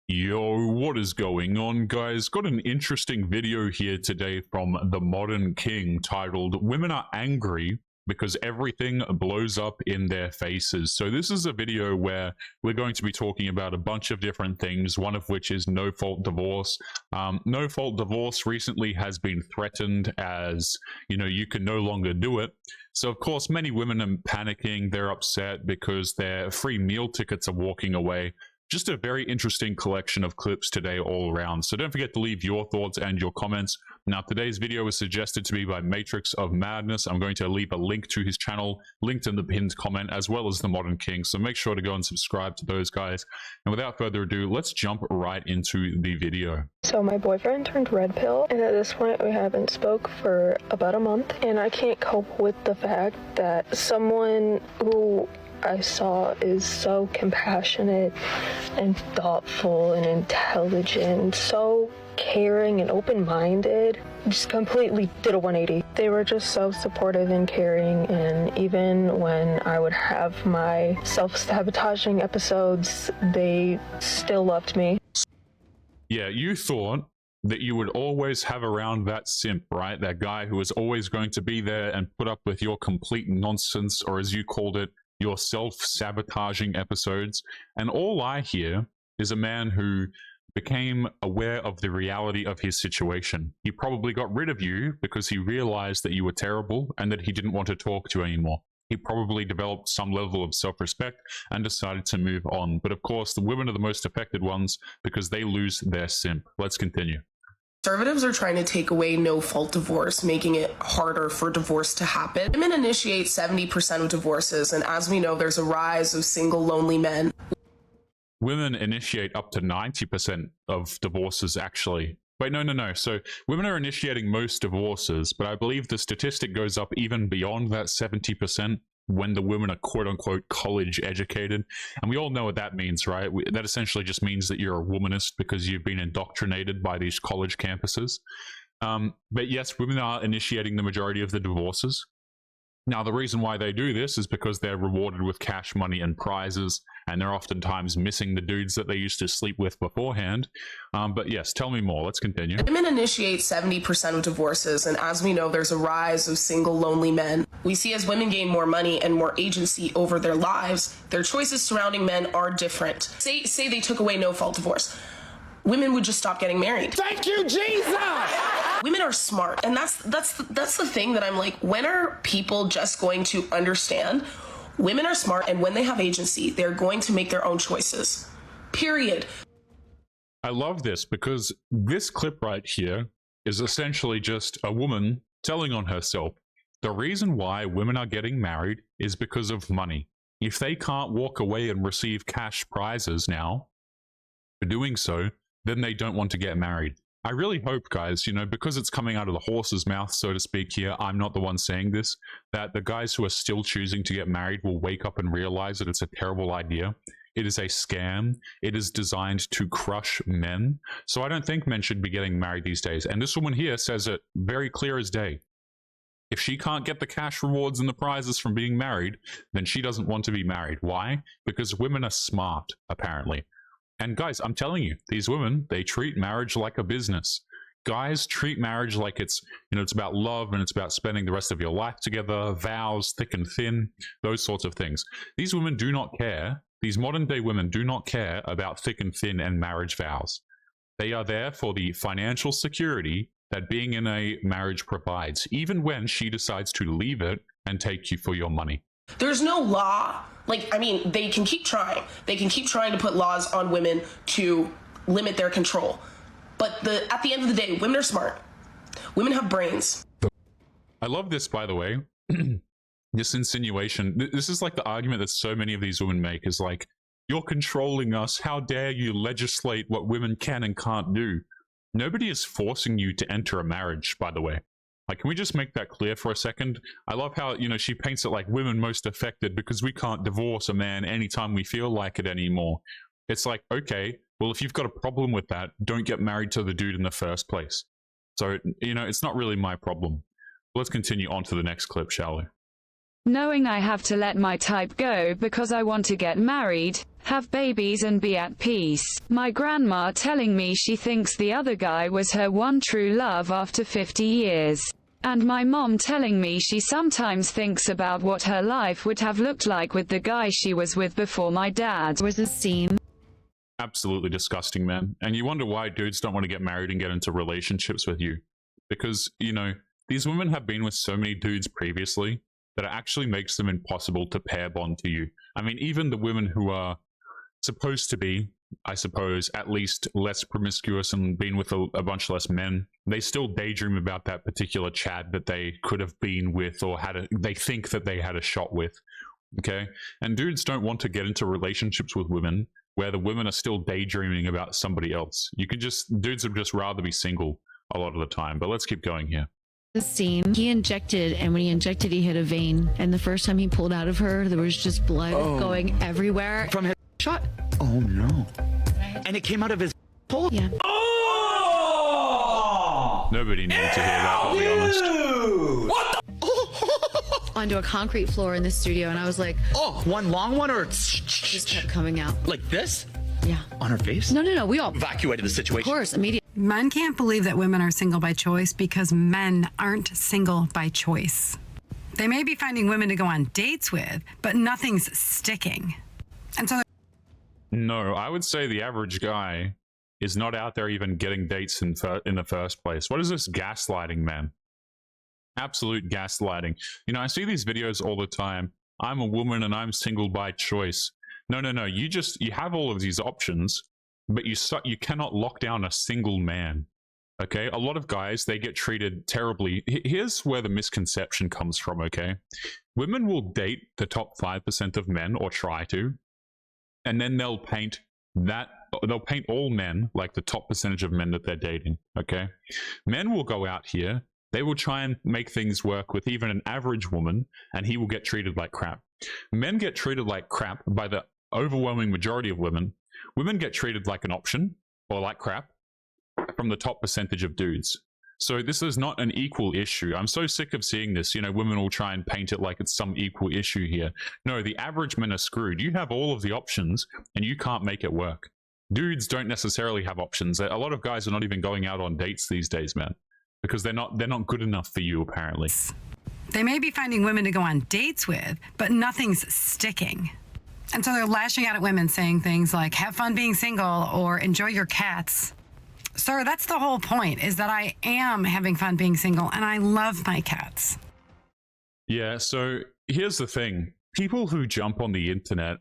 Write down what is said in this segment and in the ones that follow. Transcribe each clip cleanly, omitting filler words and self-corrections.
Yo, what is going on, guys? Got an interesting video here today from the Modern King titled "Women Are Angry Because Everything Blows Up in Their Faces." So this is a video where we're going to be talking about a bunch of different things, one of which is no-fault divorce. No-fault divorce recently has been threatened as, you can no longer do it. So, of course, many women are panicking. They're upset because their free meal tickets are walking away. Just a very interesting collection of clips today all around. So don't forget to leave your thoughts and your comments. Now, today's video was suggested to me by Matrix of Madness. I'm going to leave a link to his channel, linked in the pinned comment, as well as the Modern King. So make sure to go and subscribe to those guys. And without further ado, let's jump right into the video. So my boyfriend turned red pill, and at this point we haven't spoke for about a month, and I can't cope with the fact that someone who I saw is so compassionate and thoughtful and intelligent, so caring and open-minded, just completely did a 180. They were just so supportive and caring, and even when I would have my self-sabotaging episodes, they still loved me. Yeah, you thought that you would always have around that simp, right? That guy who was always going to be there and put up with your complete nonsense, or as you called it, your self-sabotaging episodes. And all I hear is a man who became aware of the reality of his situation. He probably got rid of you because he realized that you were terrible and that he didn't want to talk to you anymore. He probably developed some level of self-respect and decided to move on. But of course, the women are the most affected ones because they lose their simp. Let's continue. Conservatives are trying to take away no-fault divorce, making it harder for divorce to happen. Women initiate 70% of divorces, and as we know, there's a rise of single, lonely men. Women initiate up to 90% of divorces, actually. Wait, no. So women are initiating most divorces, but I believe the statistic goes up even beyond that 70% when the women are quote-unquote college educated. And we all know what that means, right? That essentially just means that you're a womanist because you've been indoctrinated by these college campuses. But yes, women are initiating the majority of the divorces. Now, the reason why they do this is because they're rewarded with cash money and prizes, and they're oftentimes missing the dudes that they used to sleep with beforehand. But yes, tell me more. Let's continue. Women initiate 70% of divorces, and as we know, there's a rise of single, lonely men. We see as women gain more money and more agency over their lives, their choices surrounding men are different. Say they took away no-fault divorce. Women would just stop getting married. Thank you, Jesus! Women are smart, and that's the thing that I'm like, when are people just going to understand? Women are smart, and when they have agency, they're going to make their own choices. Period. I love this because this clip right here is essentially just a woman telling on herself. The reason why women are getting married is because of money. If they can't walk away and receive cash prizes now for doing so, then they don't want to get married. I really hope, guys, because it's coming out of the horse's mouth, so to speak here, I'm not the one saying this, that the guys who are still choosing to get married will wake up and realize that it's a terrible idea. It is a scam. It is designed to crush men. So I don't think men should be getting married these days. And this woman here says it very clear as day. If she can't get the cash rewards and the prizes from being married, then she doesn't want to be married. Why? Because women are smart, apparently. And guys, I'm telling you, these women, they treat marriage like a business. Guys treat marriage like it's about love and it's about spending the rest of your life together, vows, thick and thin, those sorts of things. These women do not care. These modern day women do not care about thick and thin and marriage vows. They are there for the financial security that being in a marriage provides, even when she decides to leave it and take you for your money. There's no law. They can keep trying. They can keep trying to put laws on women to limit their control. But at the end of the day, women are smart. Women have brains. I love this, by the way. This insinuation. This is like the argument that so many of these women make is like, you're controlling us. How dare you legislate what women can and can't do? Nobody is forcing you to enter a marriage, by the way. Can we just make that clear for a second? I love how, she paints it like women most affected because we can't divorce a man anytime we feel like it anymore. It's like, okay, well, if you've got a problem with that, don't get married to the dude in the first place. So, it's not really my problem. Let's continue on to the next clip, shall we? knowing I have to let my type go because I want to get married, have babies and be at peace. My grandma telling me she thinks the other guy was her one true love after 50 years. And my mom telling me she sometimes thinks about what her life would have looked like with the guy she was with before my dad was a scene. Absolutely disgusting, man. And you wonder why dudes don't want to get married and get into relationships with you. Because, you know, these women have been with so many dudes previously that it actually makes them impossible to pair bond to you. I mean, even the women who are supposed to be, I suppose, at least less promiscuous and been with a bunch less men, they still daydream about that particular Chad that they could have been with or they think that they had a shot with. Okay? And dudes don't want to get into relationships with women where the women are still daydreaming about somebody else. Dudes would just rather be single a lot of the time. But let's keep going here. The scene, he injected, and when he injected, he hit a vein. And the first time he pulled out of her, there was just blood going everywhere. From his Shot. Oh no. And it came out of his hole? Yeah. Oh! Nobody needed to hear that, I'll be honest. What the? Onto a concrete floor in the studio, and I was like, Oh, one long one or just kept coming out. like this? Yeah. On her face? No. We all, of Evacuated the situation. course, immediately. Men can't believe that women are single by choice because men aren't single by choice. They may be finding women to go on dates with, but nothing's sticking. And so No, I would say the average guy is not out there even getting dates in the first place. What is this gaslighting, man? Absolute gaslighting. You know, I see these videos all the time. I'm a woman and I'm single by choice. No. You have all of these options, but you cannot lock down a single man. Okay? A lot of guys, they get treated terribly. Here's where the misconception comes from, okay? Women will date the top 5% of men, or try to, and then they'll paint all men like the top percentage of men that they're dating, okay? Men will go out here, they will try and make things work with even an average woman, and he will get treated like crap. Men get treated like crap by the overwhelming majority of women. Women get treated like an option, or like crap, from the top percentage of dudes. So this is not an equal issue. I'm so sick of seeing this. You know, women will try and paint it like it's some equal issue here. No, the average men are screwed. You have all of the options, and you can't make it work. Dudes don't necessarily have options. A lot of guys are not even going out on dates these days, man, because they're not good enough for you, apparently. they may be finding women to go on dates with, but nothing's sticking. And so they're lashing out at women saying things like, have fun being single or enjoy your cats. Sir, that's the whole point, is that I am having fun being single and I love my cats. Yeah, so here's the thing. People who jump on the internet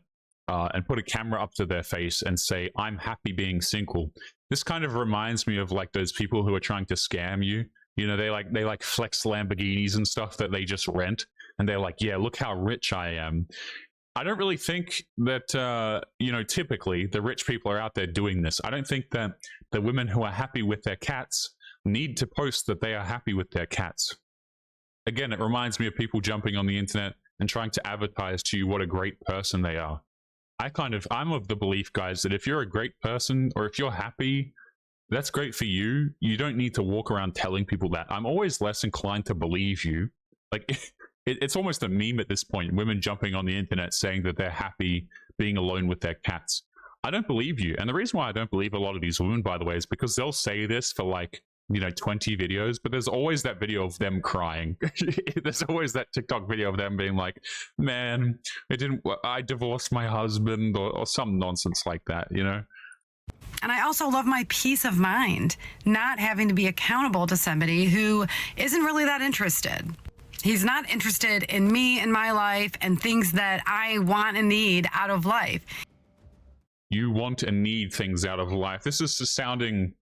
and put a camera up to their face and say, I'm happy being single. This kind of reminds me of like those people who are trying to scam you. You know, they like flex Lamborghinis and stuff that they just rent. And they're like, yeah, look how rich I am. I don't really think that, you know, typically the rich people are out there doing this. I don't think that the women who are happy with their cats need to post that they are happy with their cats. Again, it reminds me of people jumping on the internet and trying to advertise to you what a great person they are. I'm of the belief, guys, that if you're a great person or if you're happy, that's great for you. You don't need to walk around telling people that. I'm always less inclined to believe you. Like, it's almost a meme at this point. Women jumping on the internet saying that they're happy being alone with their cats. I don't believe you. And the reason why I don't believe a lot of these women, by the way, is because they'll say this for like, you know, 20 videos, but there's always that video of them crying. There's always that TikTok video of them being like, man, I divorced my husband, or some nonsense like that, you know? And I also love my peace of mind, not having to be accountable to somebody who isn't really that interested. He's not interested in me and my life and things that I want and need out of life. You want and need things out of life. This is just sounding,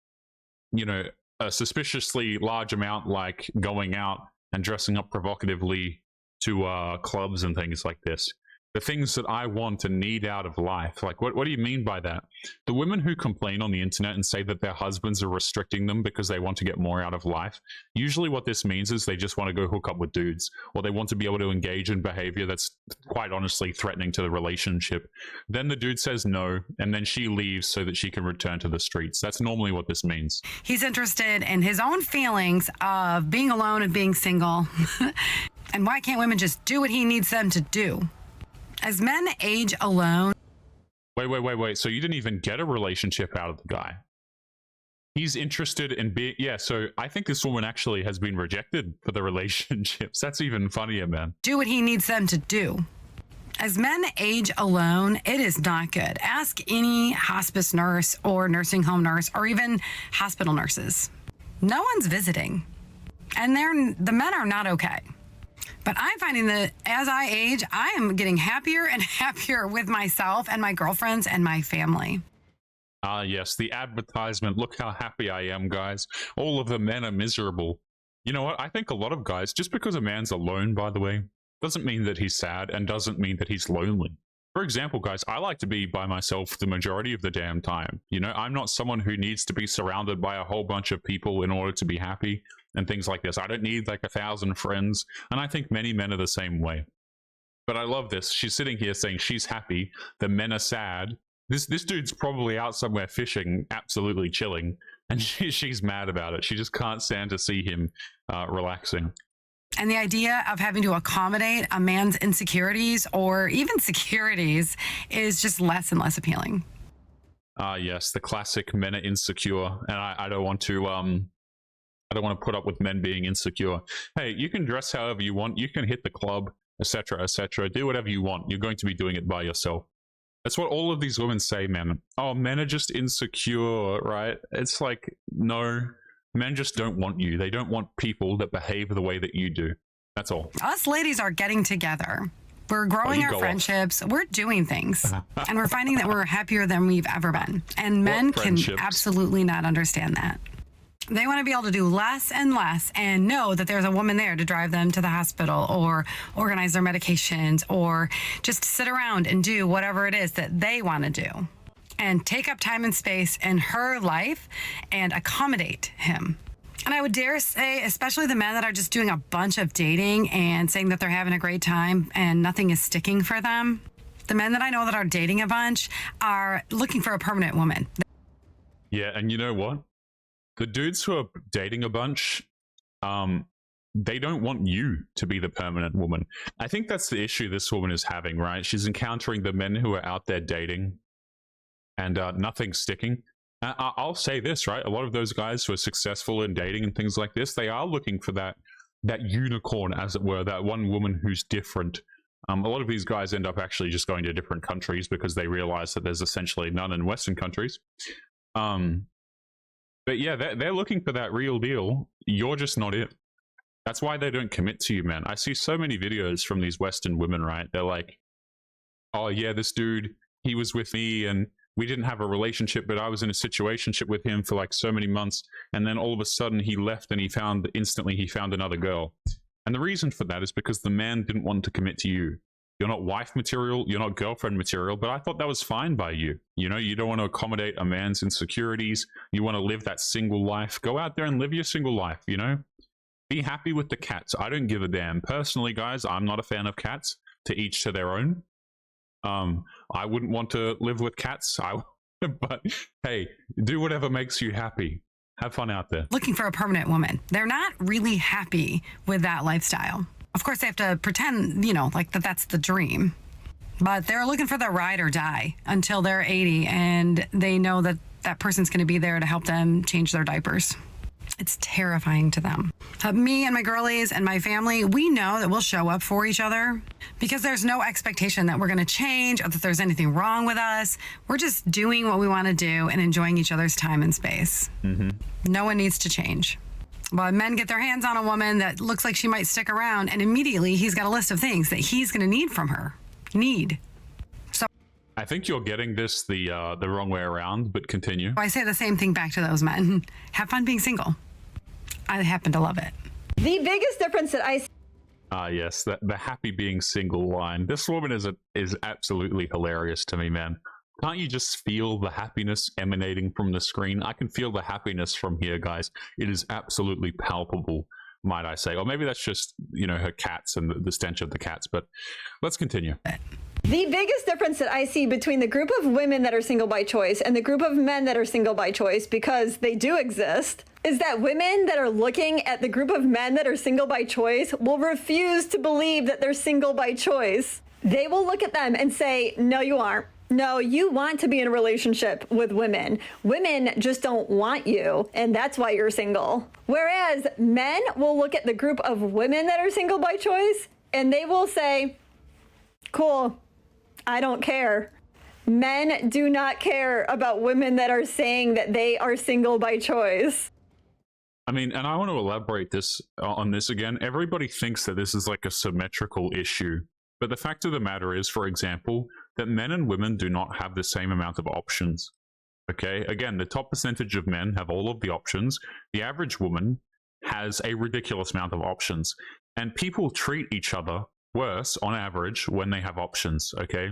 you know, a suspiciously large amount like going out and dressing up provocatively to clubs and things like this. The things that I want and need out of life. Like, what do you mean by that? The women who complain on the internet and say that their husbands are restricting them because they want to get more out of life, usually what this means is they just want to go hook up with dudes, or they want to be able to engage in behavior that's quite honestly threatening to the relationship. Then the dude says no, and then she leaves so that she can return to the streets. That's normally what this means. He's interested in his own feelings of being alone and being single. And why can't women just do what he needs them to do? As men age alone. Wait. So you didn't even get a relationship out of the guy. He's interested in being, yeah, so I think this woman actually has been rejected for the relationships. That's even funnier, man. Do what he needs them to do. As men age alone, it is not good. Ask any hospice nurse or nursing home nurse or even hospital nurses. No one's visiting. And the men are not okay. But I'm finding that as I age, I am getting happier and happier with myself and my girlfriends and my family. Ah, yes, the advertisement. Look how happy I am, guys. All of the men are miserable. You know what? I think a lot of guys, just because a man's alone, by the way, doesn't mean that he's sad and doesn't mean that he's lonely. For example, guys, I like to be by myself the majority of the damn time. You know, I'm not someone who needs to be surrounded by a whole bunch of people in order to be happy and things like this. I don't need like 1,000 friends. And I think many men are the same way. But I love this. She's sitting here saying she's happy. The men are sad. This dude's probably out somewhere fishing, absolutely chilling, and she's mad about it. She just can't stand to see him relaxing. And the idea of having to accommodate a man's insecurities or even securities is just less and less appealing. Yes, the classic men are insecure, and I don't want to put up with men being insecure. Hey, you can dress however you want, you can hit the club, etc., etc. Do whatever you want. You're going to be doing it by yourself. That's what all of these women say, man. Oh, men are just insecure, right? It's like, no, men just don't want you. They don't want people that behave the way that you do. That's all. Us ladies are getting together. We're growing our friendships. We're doing things. And we're finding that we're happier than we've ever been. And men can absolutely not understand that. They want to be able to do less and less and know that there's a woman there to drive them to the hospital or organize their medications or just sit around and do whatever it is that they want to do and take up time and space in her life and accommodate him. And I would dare say, especially the men that are just doing a bunch of dating and saying that they're having a great time and nothing is sticking for them. The men that I know that are dating a bunch are looking for a permanent woman. Yeah, and you know what? The dudes who are dating a bunch, they don't want you to be the permanent woman. I think that's the issue this woman is having, right? She's encountering the men who are out there dating and nothing's sticking. I'll say this, right? A lot of those guys who are successful in dating and things like this, they are looking for that unicorn, as it were, that one woman who's different. A lot of these guys end up actually just going to different countries because they realize that there's essentially none in Western countries. But yeah, they're looking for that real deal. You're just not it. That's why they don't commit to you, man. I see so many videos from these Western women, right? They're like, oh yeah, this dude, he was with me and we didn't have a relationship, but I was in a situationship with him for like so many months. And then all of a sudden he left and instantly he found another girl. And the reason for that is because the man didn't want to commit to you. You're not wife material, you're not girlfriend material, but I thought that was fine by you. You know, you don't want to accommodate a man's insecurities. You want to live that single life. Go out there and live your single life, you know? Be happy with the cats. I don't give a damn. Personally, guys, I'm not a fan of cats. To each to their own. I wouldn't want to live with cats, but hey, do whatever makes you happy. Have fun out there. Looking for a permanent woman. They're not really happy with that lifestyle. Of course, they have to pretend, you know, like that's the dream. But they're looking for the ride or die until they're 80 and they know that that person's going to be there to help them change their diapers. It's terrifying to them. Me and my girlies and my family, we know that we'll show up for each other because there's no expectation that we're going to change or that there's anything wrong with us. We're just doing what we want to do and enjoying each other's time and space. No one needs to change. But men get their hands on a woman that looks like she might stick around, and immediately he's got a list of things that he's going to need from her. So I think you're getting this the wrong way around, but continue. I say the same thing back to those men. Have fun being single. I happen to love it. The biggest difference that I see. Yes, the happy being single line. This woman is absolutely hilarious to me, man. Can't you just feel the happiness emanating from the screen? I can feel the happiness from here, guys. It is absolutely palpable, might I say. Or maybe that's just, you know, her cats and the stench of the cats. But let's continue. The biggest difference that I see between the group of women that are single by choice and the group of men that are single by choice, because they do exist, is that women that are looking at the group of men that are single by choice will refuse to believe that they're single by choice. They will look at them and say, no, you aren't. No, you want to be in a relationship with women. Women just don't want you, and that's why you're single. Whereas men will look at the group of women that are single by choice, and they will say, cool, I don't care. Men do not care about women that are saying that they are single by choice. I mean, and I want to elaborate this on this again. Everybody thinks that this is like a symmetrical issue. But the fact of the matter is, for example, that men and women do not have the same amount of options. Okay? Again, the top percentage of men have all of the options. The average woman has a ridiculous amount of options. And people treat each other worse on average when they have options. Okay?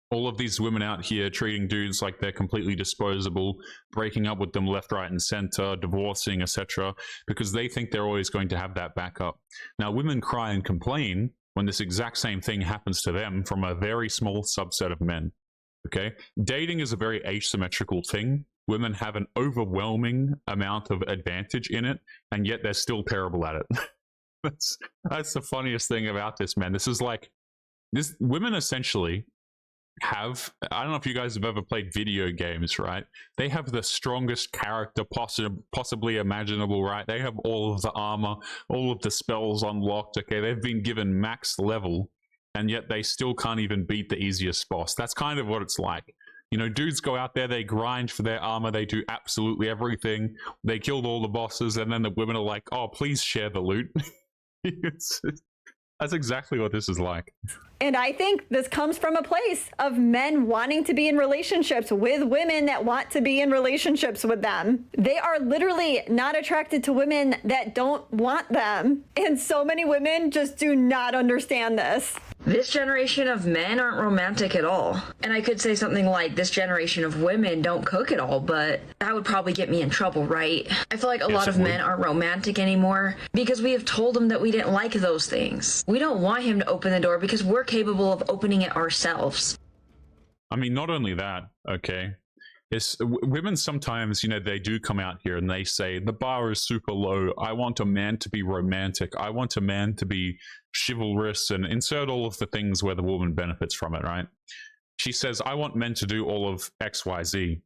All of these women out here treating dudes like they're completely disposable, breaking up with them left, right, and center, divorcing, etc., because they think they're always going to have that backup. Now, women cry and complain when this exact same thing happens to them from a very small subset of men. Okay? Dating is a very asymmetrical thing. Women have an overwhelming amount of advantage in it, and yet they're still terrible at it. That's the funniest thing about this, man. This is like, this women essentially have, I don't know if you guys have ever played video games, right? They have the strongest character possibly imaginable, right? They have all of the armor, all of the spells unlocked, okay? They've been given max level, and yet they still can't even beat the easiest boss. That's kind of what it's like. You know, dudes go out there, they grind for their armor, they do absolutely everything. They killed all the bosses, and then the women are like, oh, please share the loot. That's exactly what this is like. And I think this comes from a place of men wanting to be in relationships with women that want to be in relationships with them. They are literally not attracted to women that don't want them. And so many women just do not understand this. This generation of men aren't romantic at all. And I could say something like, this generation of women don't cook at all, but that would probably get me in trouble, right? I feel like a lot of men aren't romantic anymore because we have told them that we didn't like those things. We don't want him to open the door because we're capable of opening it ourselves. I mean, not only that, okay? It's, women sometimes, you know, they do come out here and they say, the bar is super low. I want a man to be romantic. I want a man to be chivalrous, and insert all of the things where the woman benefits from it, right? She says, I want men to do all of X, Y, Z.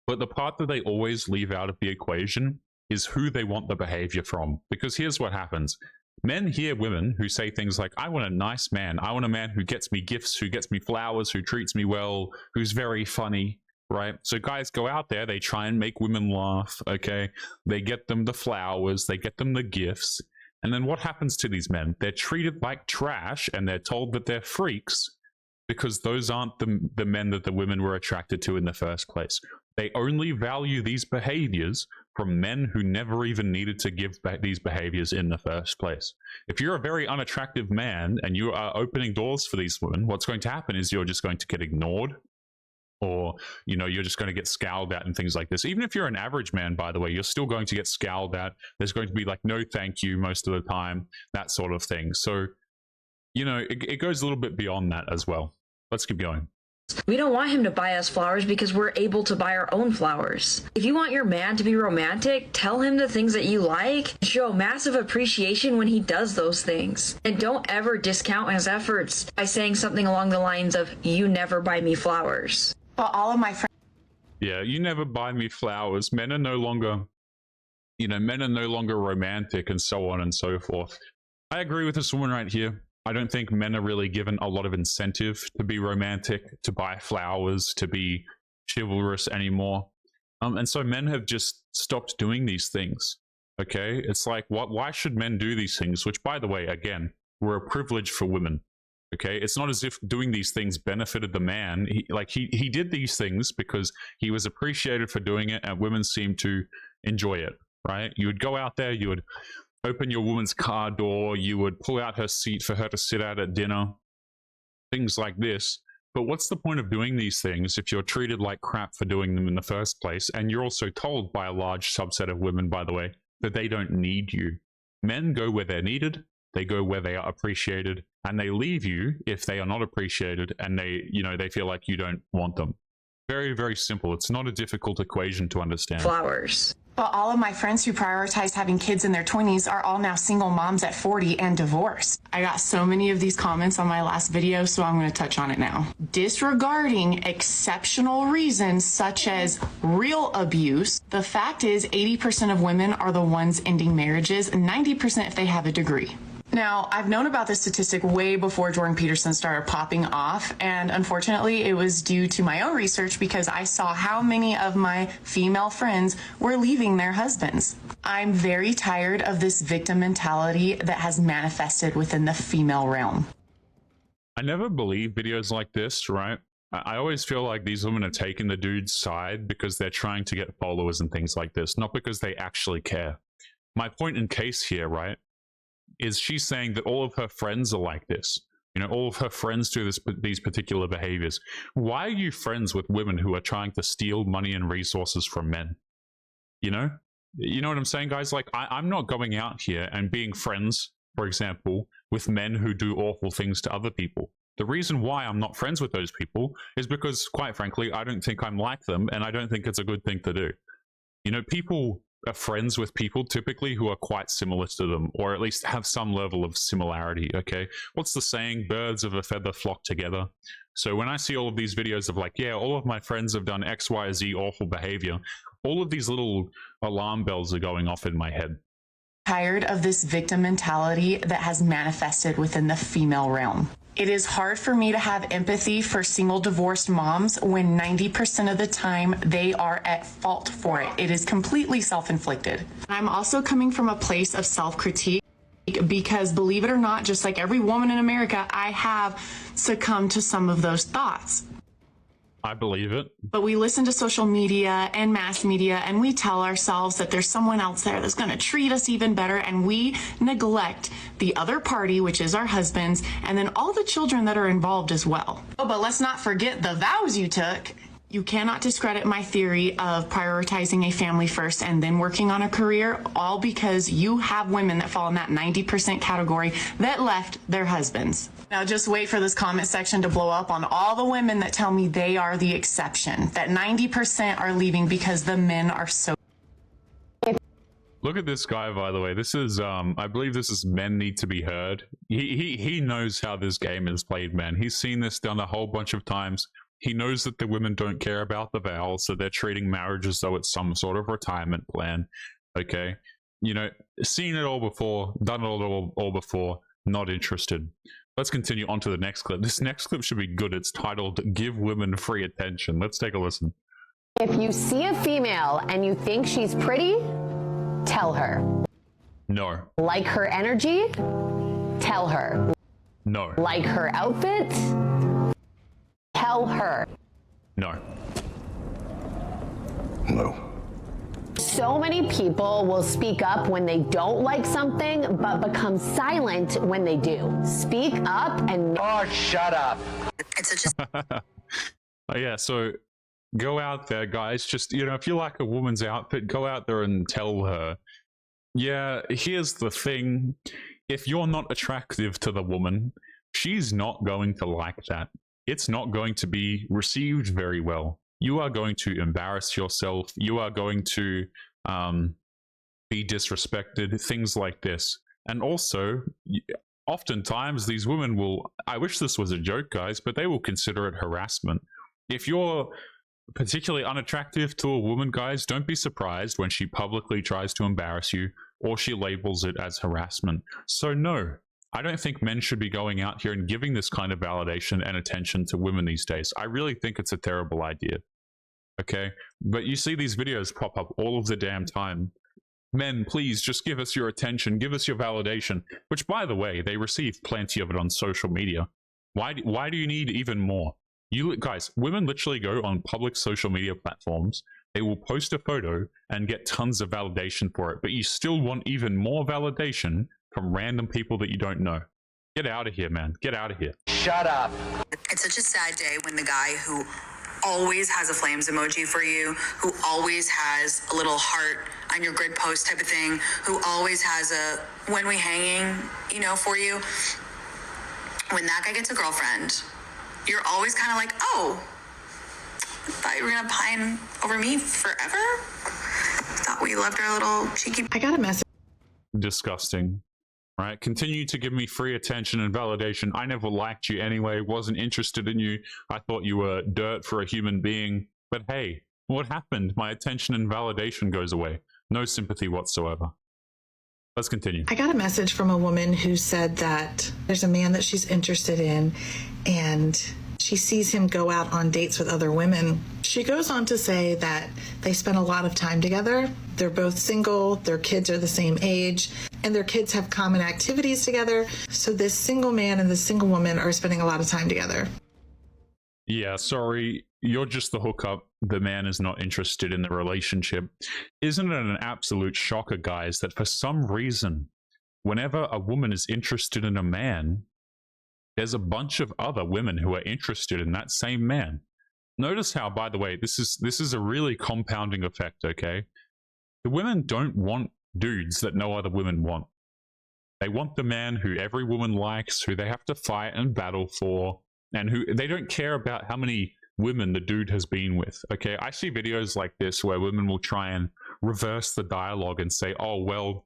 But the part that they always leave out of the equation is who they want the behavior from. Because here's what happens. Men hear women who say things like, I want a nice man. I want a man who gets me gifts, who gets me flowers, who treats me well, who's very funny, right? So guys go out there, they try and make women laugh, okay? They get them the flowers, they get them the gifts. And then what happens to these men? They're treated like trash, and they're told that they're freaks because those aren't the men that the women were attracted to in the first place. They only value these behaviors from men who never even needed to give back these behaviors in the first place. If you're a very unattractive man and you are opening doors for these women, what's going to happen is you're just going to get ignored, or, you know, you're just going to get scowled at and things like this. Even if you're an average man, by the way, you're still going to get scowled at. There's going to be like, no thank you most of the time, that sort of thing. So, you know, it goes a little bit beyond that as well. Let's keep going. We don't want him to buy us flowers because we're able to buy our own flowers. If you want your man to be romantic, tell him the things that you like. Show massive appreciation when he does those things. And don't ever discount his efforts by saying something along the lines of, you never buy me flowers. But all of my friends. Yeah, you never buy me flowers. Men are no longer, you know, men are no longer romantic, and so on and so forth. I agree with this woman right here. I don't think men are really given a lot of incentive to be romantic, to buy flowers, to be chivalrous anymore. And so men have just stopped doing these things. Okay? It's like, why should men do these things? Which, by the way, again, were a privilege for women. Okay? It's not as if doing these things benefited the man. He did these things because he was appreciated for doing it, and women seemed to enjoy it, right? You would go out there, you would open your woman's car door, you would pull out her seat for her to sit at dinner, things like this. But what's the point of doing these things if you're treated like crap for doing them in the first place? And you're also told by a large subset of women, by the way, that they don't need you. Men go where they're needed, they go where they are appreciated, and they leave you if they are not appreciated and they, you know, they feel like you don't want them. Very, very simple. It's not a difficult equation to understand. Flowers. But all of my friends who prioritize having kids in their 20s are all now single moms at 40 and divorced. I got so many of these comments on my last video, so I'm going to touch on it now. Disregarding exceptional reasons such as real abuse, the fact is 80% of women are the ones ending marriages, 90% if they have a degree. Now, I've known about this statistic way before Jordan Peterson started popping off, and unfortunately it was due to my own research because I saw how many of my female friends were leaving their husbands. I'm very tired of this victim mentality that has manifested within the female realm. I never believe videos like this, right? I always feel like these women are taking the dude's side because they're trying to get followers and things like this, not because they actually care. My point in case here, right, is she's saying that all of her friends are like this. You know, all of her friends do these particular behaviors. Why are you friends with women who are trying to steal money and resources from men? You know what I'm saying, guys? Like, I'm not going out here and being friends, for example, with men who do awful things to other people. The reason why I'm not friends with those people is because, quite frankly, I don't think I'm like them, and I don't think it's a good thing to do. You know, people are friends with people typically who are quite similar to them, or at least have some level of similarity, okay? What's the saying? Birds of a feather flock together. So when I see all of these videos of like, yeah, all of my friends have done X, Y, Z awful behavior, all of these little alarm bells are going off in my head. Tired of this victim mentality that has manifested within the female realm. It is hard for me to have empathy for single divorced moms when 90% of the time they are at fault for it. It is completely self-inflicted. I'm also coming from a place of self-critique because, believe it or not, just like every woman in America, I have succumbed to some of those thoughts. I believe it. But we listen to social media and mass media and we tell ourselves that there's someone else there that's going to treat us even better, and we neglect the other party, which is our husbands, and then all the children that are involved as well. Oh, but let's not forget the vows you took. You cannot discredit my theory of prioritizing a family first and then working on a career, all because you have women that fall in that 90% category that left their husbands. Now just wait for this comment section to blow up on all the women that tell me they are the exception, that 90% are leaving because the men are so... Look at this guy, by the way. This is, I believe this is Men Need to Be Heard. He knows how this game is played, man. He's seen this done a whole bunch of times. He knows that the women don't care about the vows, so they're treating marriage as though it's some sort of retirement plan. Okay? You know, seen it all before, done it all before, not interested. Let's continue on to the next clip. This next clip should be good. It's titled, Give Women Free Attention. Let's take a listen. If you see a female and you think she's pretty, tell her. No. Like her energy? Tell her. No. Like her outfit? Tell her. No. No. So many people will speak up when they don't like something, but become silent when they do. Speak up and... Oh, shut up. It's just... Oh, yeah, so go out there, guys. Just, you know, if you like a woman's outfit, go out there and tell her. Yeah, here's the thing. If you're not attractive to the woman, she's not going to like that. It's not going to be received very well. You are going to embarrass yourself. You are going to be disrespected, things like this. And also, oftentimes these women will, I wish this was a joke, guys, but they will consider it harassment. If you're particularly unattractive to a woman, guys, don't be surprised when she publicly tries to embarrass you or she labels it as harassment. So no, I don't think men should be going out here and giving this kind of validation and attention to women these days. I really think it's a terrible idea. Okay, but you see these videos pop up all of the damn time. Men, please just give us your attention, give us your validation, which, by the way, they receive plenty of it on social media. Why do you need even more? You guys, women literally go on public social media platforms, they will post a photo and get tons of validation for it, but you still want even more validation from random people that you don't know. Get out of here, man. Get out of here. Shut up. It's such a sad day when the guy who always has a flames emoji for you, who always has a little heart on your grid post type of thing, who always has a when we hanging, you know, for you. When that guy gets a girlfriend, you're always kind of like, oh, Thought you were gonna pine over me forever? Thought we loved our little cheeky. I got a message. Disgusting. Right? Continue to give me free attention and validation. I never liked you anyway, wasn't interested in you. I thought you were dirt for a human being. But hey, what happened? My attention and validation goes away. No sympathy whatsoever. Let's continue. I got a message from a woman who said that there's a man that she's interested in and she sees him go out on dates with other women. She goes on to say that they spend a lot of time together. They're both single, their kids are the same age, and their kids have common activities together. So this single man and this single woman are spending a lot of time together. Yeah, sorry, you're just the hookup. The man is not interested in the relationship. Isn't it an absolute shocker, guys, that for some reason, whenever a woman is interested in a man, there's a bunch of other women who are interested in that same man. Notice how, by the way, this is a really compounding effect, okay? The women don't want dudes that no other women want. They want the man who every woman likes, who they have to fight and battle for, and who they don't care about how many women the dude has been with, okay? I see videos like this where women will try and reverse the dialogue and say, oh, well,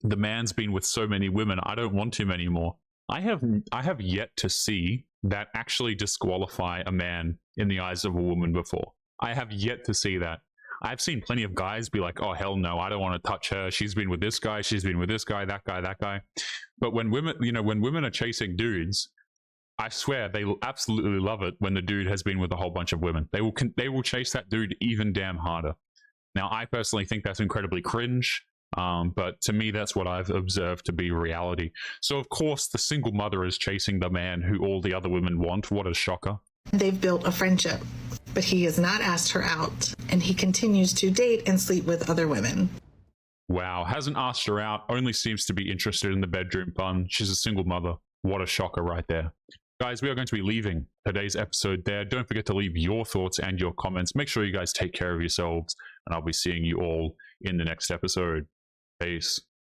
the man's been with so many women, I don't want him anymore. I have yet to see that actually disqualify a man in the eyes of a woman before. I have yet to see that. I've seen plenty of guys be like, oh, hell no, I don't want to touch her. She's been with this guy, she's been with this guy, that guy, that guy. But when women, when women are chasing dudes, I swear they absolutely love it when the dude has been with a whole bunch of women. They will chase that dude even damn harder. Now, I personally think that's incredibly cringe. But to me, that's what I've observed to be reality. So, of course, the single mother is chasing the man who all the other women want. What a shocker. They've built a friendship, but he has not asked her out, and he continues to date and sleep with other women. Wow, hasn't asked her out, only seems to be interested in the bedroom fun. She's a single mother. What a shocker right there. Guys, we are going to be leaving today's episode there. Don't forget to leave your thoughts and your comments. Make sure you guys take care of yourselves, and I'll be seeing you all in the next episode. Peace.